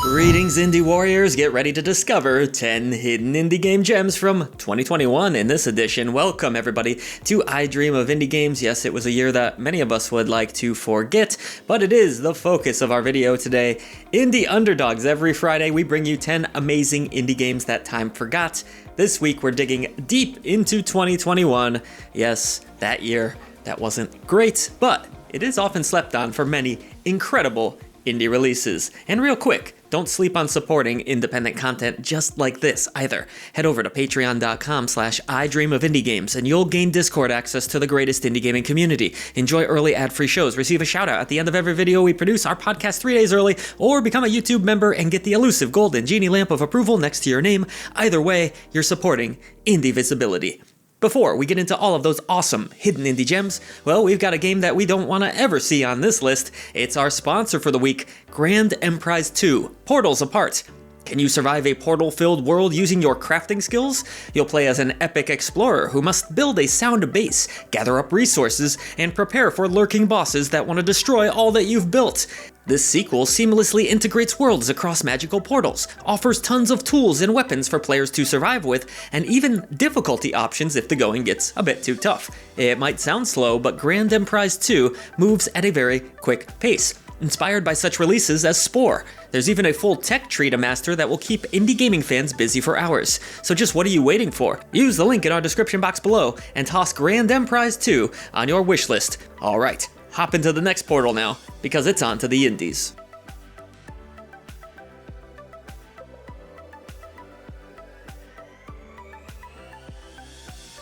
Greetings indie warriors, get ready to discover 10 hidden indie game gems from 2021 in this edition. Welcome everybody to I Dream of Indie Games. Yes, it was a year that many of us would like to forget, but it is the focus of our video today. Indie Underdogs. Every Friday we bring you 10 amazing indie games that time forgot. This week we're digging deep into 2021. Yes, that year that wasn't great, but it is often slept on for many incredible indie releases. And real quick, don't sleep on supporting independent content just like this either. Head over to patreon.com/idreamofindiegames and you'll gain Discord access to the greatest indie gaming community. Enjoy early ad-free shows, receive a shout out at the end of every video we produce, our podcast 3 days early, or become a YouTube member and get the elusive golden genie lamp of approval next to your name. Either way, you're supporting indie visibility. Before we get into all of those awesome hidden indie gems, well, we've got a game that we don't want to ever see on this list. It's our sponsor for the week, Grand Emprise 2, Portals Apart. Can you survive a portal-filled world using your crafting skills? You'll play as an epic explorer who must build a sound base, gather up resources, and prepare for lurking bosses that want to destroy all that you've built. This sequel seamlessly integrates worlds across magical portals, offers tons of tools and weapons for players to survive with, and even difficulty options if the going gets a bit too tough. It might sound slow, but Grand Emprise 2 moves at a very quick pace, inspired by such releases as Spore. There's even a full tech tree to master that will keep indie gaming fans busy for hours. So just what are you waiting for? Use the link in our description box below and toss Grand Emprise 2 on your wishlist. Alright, hop into the next portal now, because it's on to the indies.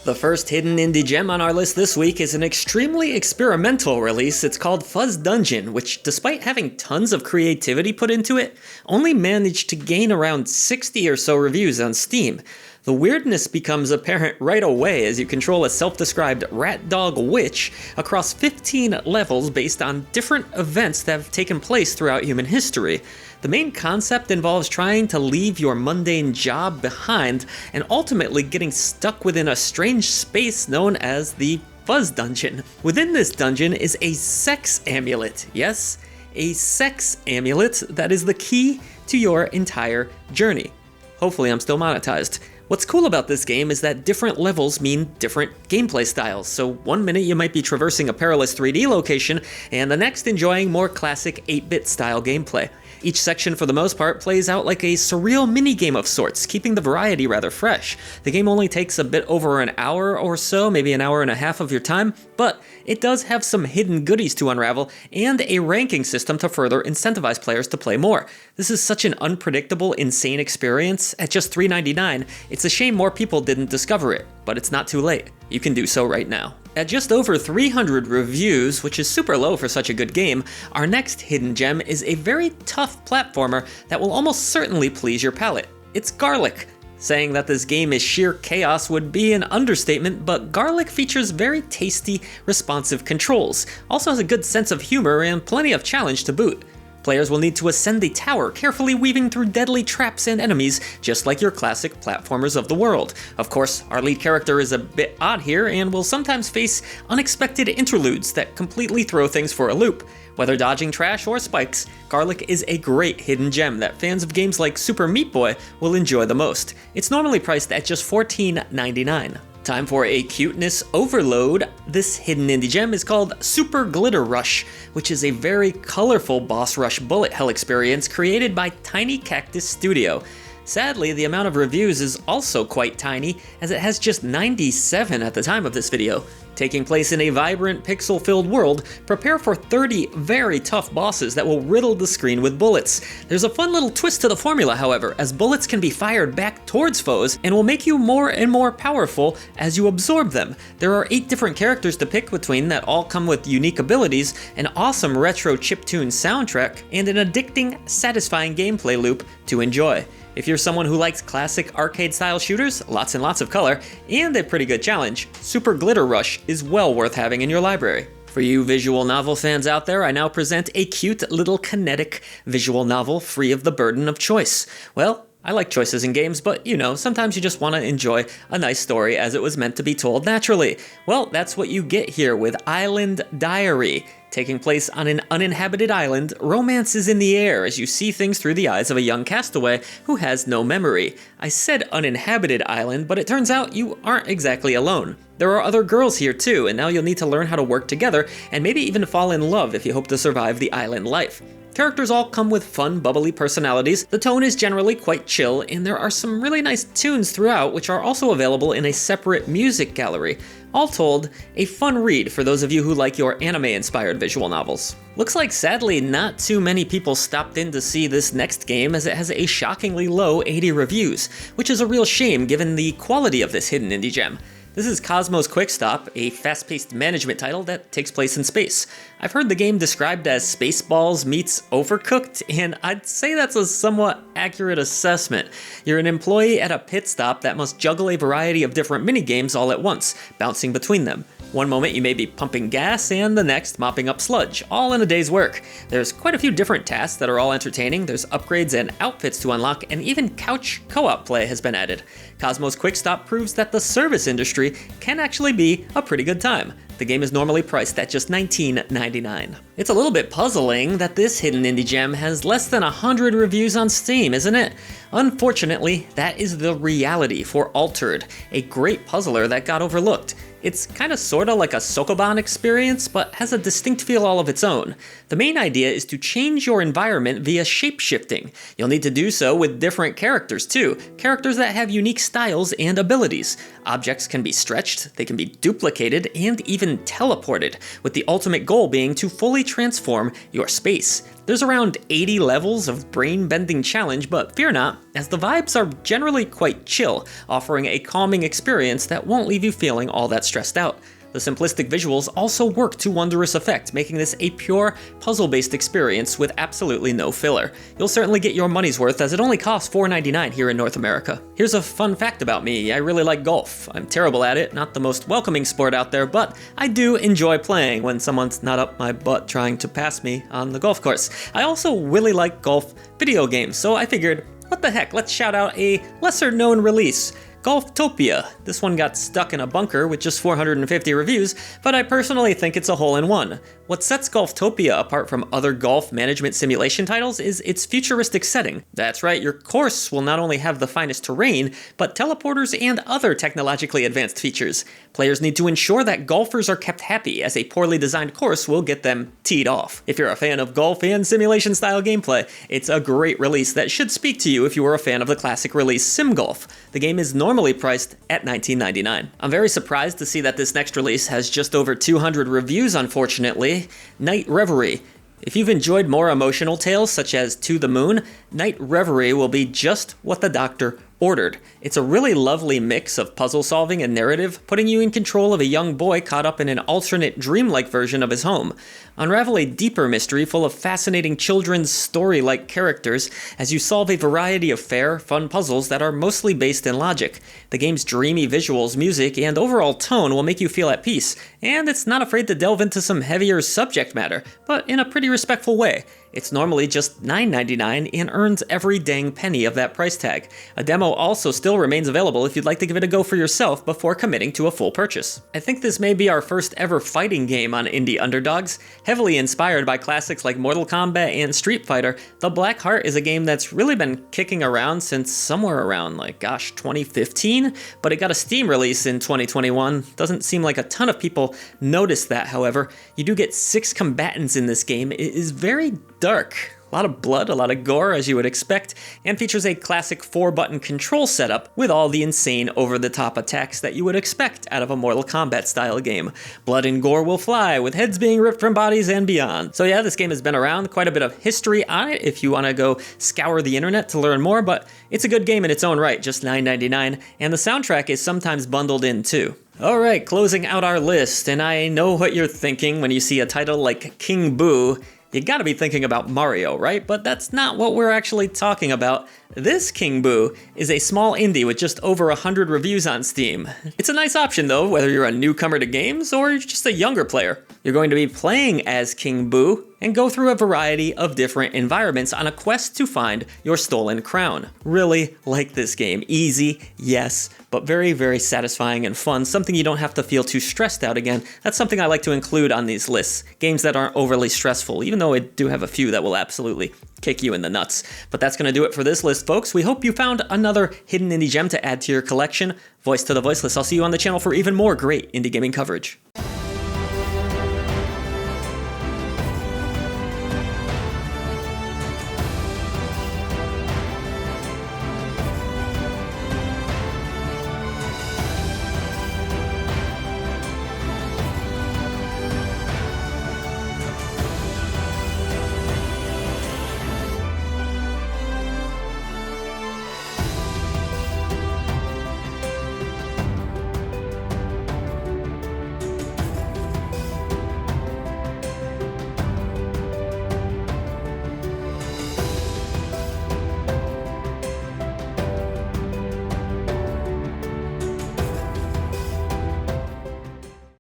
The first hidden indie gem on our list this week is an extremely experimental release. It's called Fuzz Dungeon, which, despite having tons of creativity put into it, only managed to gain around 60 or so reviews on Steam. The weirdness becomes apparent right away as you control a self-described rat dog witch across 15 levels based on different events that have taken place throughout human history. The main concept involves trying to leave your mundane job behind and ultimately getting stuck within a strange space known as the Fuzz Dungeon. Within this dungeon is a sex amulet. Yes, a sex amulet that is the key to your entire journey. Hopefully I'm still monetized. What's cool about this game is that different levels mean different gameplay styles, so one minute you might be traversing a perilous 3D location, and the next enjoying more classic 8-bit style gameplay. Each section, for the most part, plays out like a surreal minigame of sorts, keeping the variety rather fresh. The game only takes a bit over an hour or so, maybe an hour and a half of your time, but it does have some hidden goodies to unravel, and a ranking system to further incentivize players to play more. This is such an unpredictable, insane experience. At just $3.99, it's a shame more people didn't discover it, but it's not too late. You can do so right now. At just over 300 reviews, which is super low for such a good game, our next hidden gem is a very tough platformer that will almost certainly please your palate. It's Garlic. Saying that this game is sheer chaos would be an understatement, but Garlic features very tasty, responsive controls, also has a good sense of humor and plenty of challenge to boot. Players will need to ascend a tower, carefully weaving through deadly traps and enemies, just like your classic platformers of the world. Of course, our lead character is a bit odd here, and will sometimes face unexpected interludes that completely throw things for a loop. Whether dodging trash or spikes, Garlic is a great hidden gem that fans of games like Super Meat Boy will enjoy the most. It's normally priced at just $14.99. Time for a cuteness overload. This hidden indie gem is called Super Glitter Rush, which is a very colorful boss rush bullet hell experience created by Tiny Cactus Studio. Sadly, the amount of reviews is also quite tiny, as it has just 97 at the time of this video. Taking place in a vibrant, pixel-filled world, prepare for 30 very tough bosses that will riddle the screen with bullets. There's a fun little twist to the formula, however, as bullets can be fired back towards foes and will make you more and more powerful as you absorb them. There are 8 different characters to pick between that all come with unique abilities, an awesome retro chiptune soundtrack, and an addicting, satisfying gameplay loop to enjoy. If you're someone who likes classic arcade-style shooters, lots and lots of color, and a pretty good challenge, Super Glitter Rush is well worth having in your library. For you visual novel fans out there, I now present a cute little kinetic visual novel free of the burden of choice. Well, I like choices in games, but you know, sometimes you just want to enjoy a nice story as it was meant to be told naturally. Well, that's what you get here with Island Diary. Taking place on an uninhabited island, romance is in the air as you see things through the eyes of a young castaway who has no memory. I said uninhabited island, but it turns out you aren't exactly alone. There are other girls here too, and now you'll need to learn how to work together and maybe even fall in love if you hope to survive the island life. Characters all come with fun, bubbly personalities, the tone is generally quite chill, and there are some really nice tunes throughout which are also available in a separate music gallery. All told, a fun read for those of you who like your anime-inspired visual novels. Looks like sadly not too many people stopped in to see this next game as it has a shockingly low 80 reviews, which is a real shame given the quality of this hidden indie gem. This is Cosmo's Quickstop, a fast-paced management title that takes place in space. I've heard the game described as Spaceballs meets Overcooked, and I'd say that's a somewhat accurate assessment. You're an employee at a pit stop that must juggle a variety of different minigames all at once, bouncing between them. One moment you may be pumping gas, and the next mopping up sludge, all in a day's work. There's quite a few different tasks that are all entertaining, there's upgrades and outfits to unlock, and even couch co-op play has been added. Cosmo's Quickstop proves that the service industry can actually be a pretty good time. The game is normally priced at just $19.99. It's a little bit puzzling that this hidden indie gem has less than 100 reviews on Steam, isn't it? Unfortunately, that is the reality for Altered, a great puzzler that got overlooked. It's kinda sorta like a Sokoban experience, but has a distinct feel all of its own. The main idea is to change your environment via shape-shifting. You'll need to do so with different characters too, characters that have unique styles and abilities. Objects can be stretched, they can be duplicated, and even teleported, with the ultimate goal being to fully transform your space. There's around 80 levels of brain-bending challenge, but fear not, as the vibes are generally quite chill, offering a calming experience that won't leave you feeling all that stressed out. The simplistic visuals also work to wondrous effect, making this a pure, puzzle-based experience with absolutely no filler. You'll certainly get your money's worth as it only costs $4.99 here in North America. Here's a fun fact about me, I really like golf. I'm terrible at it, not the most welcoming sport out there, but I do enjoy playing when someone's not up my butt trying to pass me on the golf course. I also really like golf video games, so I figured, what the heck, let's shout out a lesser-known release. GolfTopia. This one got stuck in a bunker with just 450 reviews, but I personally think it's a hole-in-one. What sets GolfTopia apart from other golf management simulation titles is its futuristic setting. That's right, your course will not only have the finest terrain, but teleporters and other technologically advanced features. Players need to ensure that golfers are kept happy, as a poorly designed course will get them teed off. If you're a fan of golf and simulation-style gameplay, it's a great release that should speak to you if you were a fan of the classic release Sim Golf. The game is normally priced at $19.99. I'm very surprised to see that this next release has just over 200 reviews, unfortunately. Night Reverie. If you've enjoyed more emotional tales such as To the Moon, Night Reverie will be just what the doctor ordered. It's a really lovely mix of puzzle solving and narrative, putting you in control of a young boy caught up in an alternate dreamlike version of his home. Unravel a deeper mystery full of fascinating children's story-like characters as you solve a variety of fair, fun puzzles that are mostly based in logic. The game's dreamy visuals, music, and overall tone will make you feel at peace, and it's not afraid to delve into some heavier subject matter, but in a pretty respectful way. It's normally just $9.99 and earns every dang penny of that price tag. A demo also still remains available if you'd like to give it a go for yourself before committing to a full purchase. I think this may be our first ever fighting game on Indie Underdogs. Heavily inspired by classics like Mortal Kombat and Street Fighter, The Black Heart is a game that's really been kicking around since somewhere around, 2015? But it got a Steam release in 2021. Doesn't seem like a ton of people noticed that, however. You do get 6 combatants in this game. It is very dark. A lot of blood, a lot of gore, as you would expect, and features a classic 4-button control setup with all the insane over-the-top attacks that you would expect out of a Mortal Kombat-style game. Blood and gore will fly, with heads being ripped from bodies and beyond. So yeah, this game has been around, quite a bit of history on it if you want to go scour the internet to learn more, but it's a good game in its own right, just $9.99, and the soundtrack is sometimes bundled in too. Alright, closing out our list, and I know what you're thinking when you see a title like King Boo. You gotta be thinking about Mario, right? But that's not what we're actually talking about. This King Boo is a small indie with just over 100 reviews on Steam. It's a nice option though, whether you're a newcomer to games or you're just a younger player. You're going to be playing as King Boo, and go through a variety of different environments on a quest to find your stolen crown. Really like this game. Easy, yes, but very, very satisfying and fun. Something you don't have to feel too stressed out again. That's something I like to include on these lists. Games that aren't overly stressful, even though I do have a few that will absolutely kick you in the nuts. But that's going to do it for this list, folks. We hope you found another hidden indie gem to add to your collection. Voice to the voiceless. I'll see you on the channel for even more great indie gaming coverage.